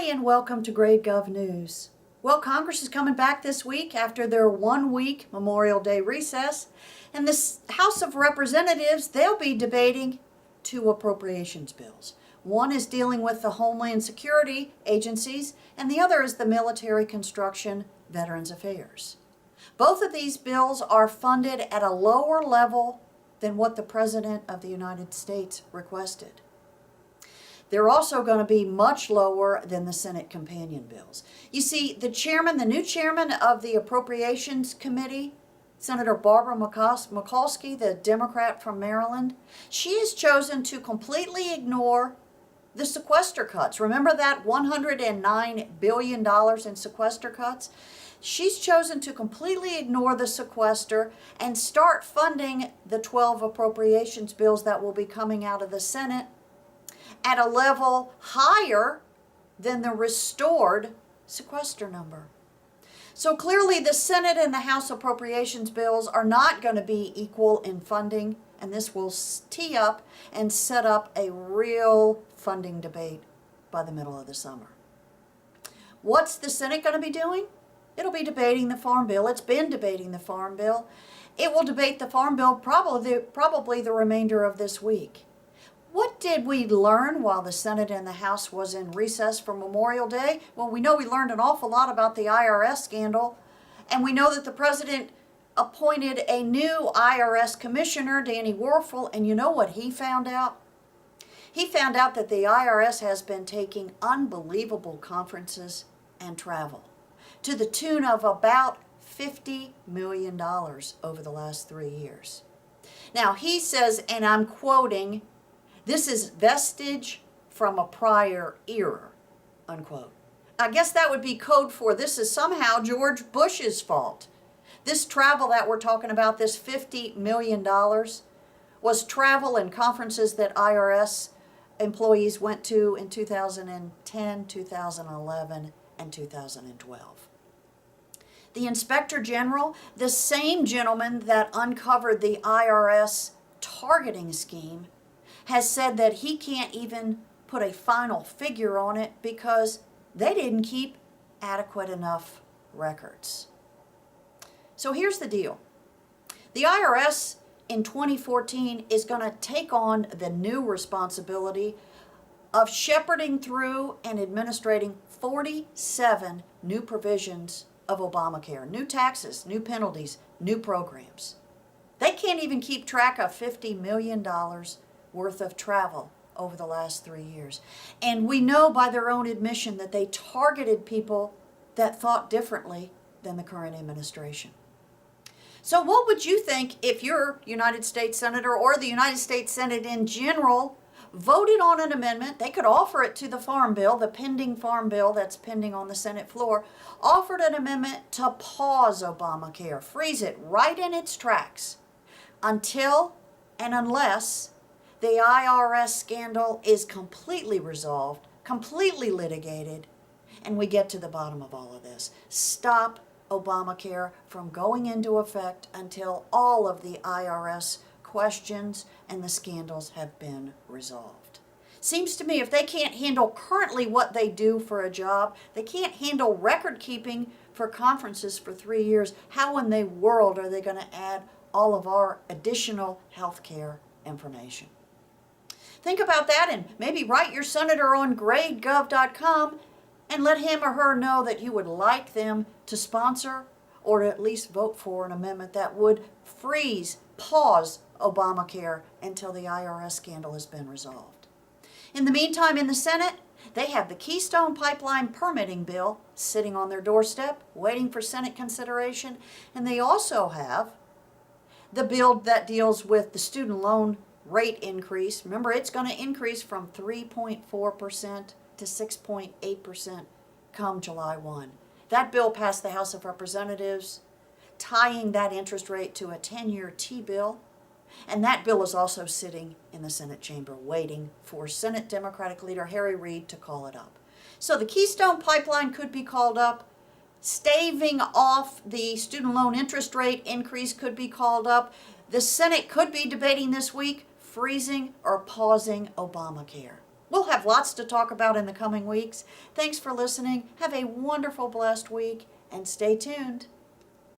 and welcome to Grade Gov News. Well, Congress is coming back this week after their 1-week Memorial Day recess, and the House of Representatives, they'll be debating 2 appropriations bills. One is dealing with the Homeland Security agencies, and the other is the Military Construction Veterans Affairs. Both of these bills are funded at a lower level than what the President of the United States requested. They're also going to be much lower than the Senate companion bills. You see, the new chairman of the Appropriations Committee, Senator Barbara Mikulski, the Democrat from Maryland, she has chosen to completely ignore the sequester cuts. Remember that $109 billion in sequester cuts? She's chosen to completely ignore the sequester and start funding the 12 appropriations bills that will be coming out of the Senate at a level higher than the restored sequester number. So clearly the Senate and the House appropriations bills are not going to be equal in funding, and this will tee up and set up a real funding debate by the middle of the summer. What's the Senate going to be doing? It'll be debating the Farm Bill. It's been debating the Farm Bill. It will debate the Farm Bill probably the remainder of this week. What did we learn while the Senate and the House was in recess for Memorial Day? Well, we know we learned an awful lot about the IRS scandal, and we know that the President appointed a new IRS commissioner, Danny Werfel, and you know what he found out? He found out that the IRS has been taking unbelievable conferences and travel to the tune of about $50 million over the last 3 years. Now, he says, and I'm quoting, "This is vestige from a prior era," unquote. I guess that would be code for this is somehow George Bush's fault. This travel that we're talking about, this $50 million, was travel and conferences that IRS employees went to in 2010, 2011, and 2012. The Inspector General, the same gentleman that uncovered the IRS targeting scheme, has said that he can't even put a final figure on it because they didn't keep adequate enough records. So here's the deal. The IRS in 2014 is going to take on the new responsibility of shepherding through and administrating 47 new provisions of Obamacare, new taxes, new penalties, new programs. They can't even keep track of $50 million worth of travel over the last 3 years. And we know by their own admission that they targeted people that thought differently than the current administration. So what would you think if your United States Senator or the United States Senate in general voted on an amendment? They could offer it to the Farm Bill, the pending Farm Bill that's pending on the Senate floor, offered an amendment to pause Obamacare, freeze it right in its tracks until and unless the IRS scandal is completely resolved, completely litigated, and we get to the bottom of all of this. Stop Obamacare from going into effect until all of the IRS questions and the scandals have been resolved. Seems to me if they can't handle currently what they do for a job, they can't handle record keeping for conferences for 3 years, how in the world are they going to add all of our additional health care information? Think about that and maybe write your senator on gradegov.com and let him or her know that you would like them to sponsor or to at least vote for an amendment that would pause Obamacare until the IRS scandal has been resolved. In the meantime, in the Senate, they have the Keystone Pipeline permitting bill sitting on their doorstep, waiting for Senate consideration, and they also have the bill that deals with the student loan rate increase. Remember, it's going to increase from 3.4% to 6.8% come July 1. That bill passed the House of Representatives, tying that interest rate to a 10-year T-bill. And that bill is also sitting in the Senate chamber waiting for Senate Democratic leader Harry Reid to call it up. So the Keystone Pipeline could be called up. Staving off the student loan interest rate increase could be called up. The Senate could be debating this week freezing or pausing Obamacare. We'll have lots to talk about in the coming weeks. Thanks for listening. Have a wonderful, blessed week, and stay tuned.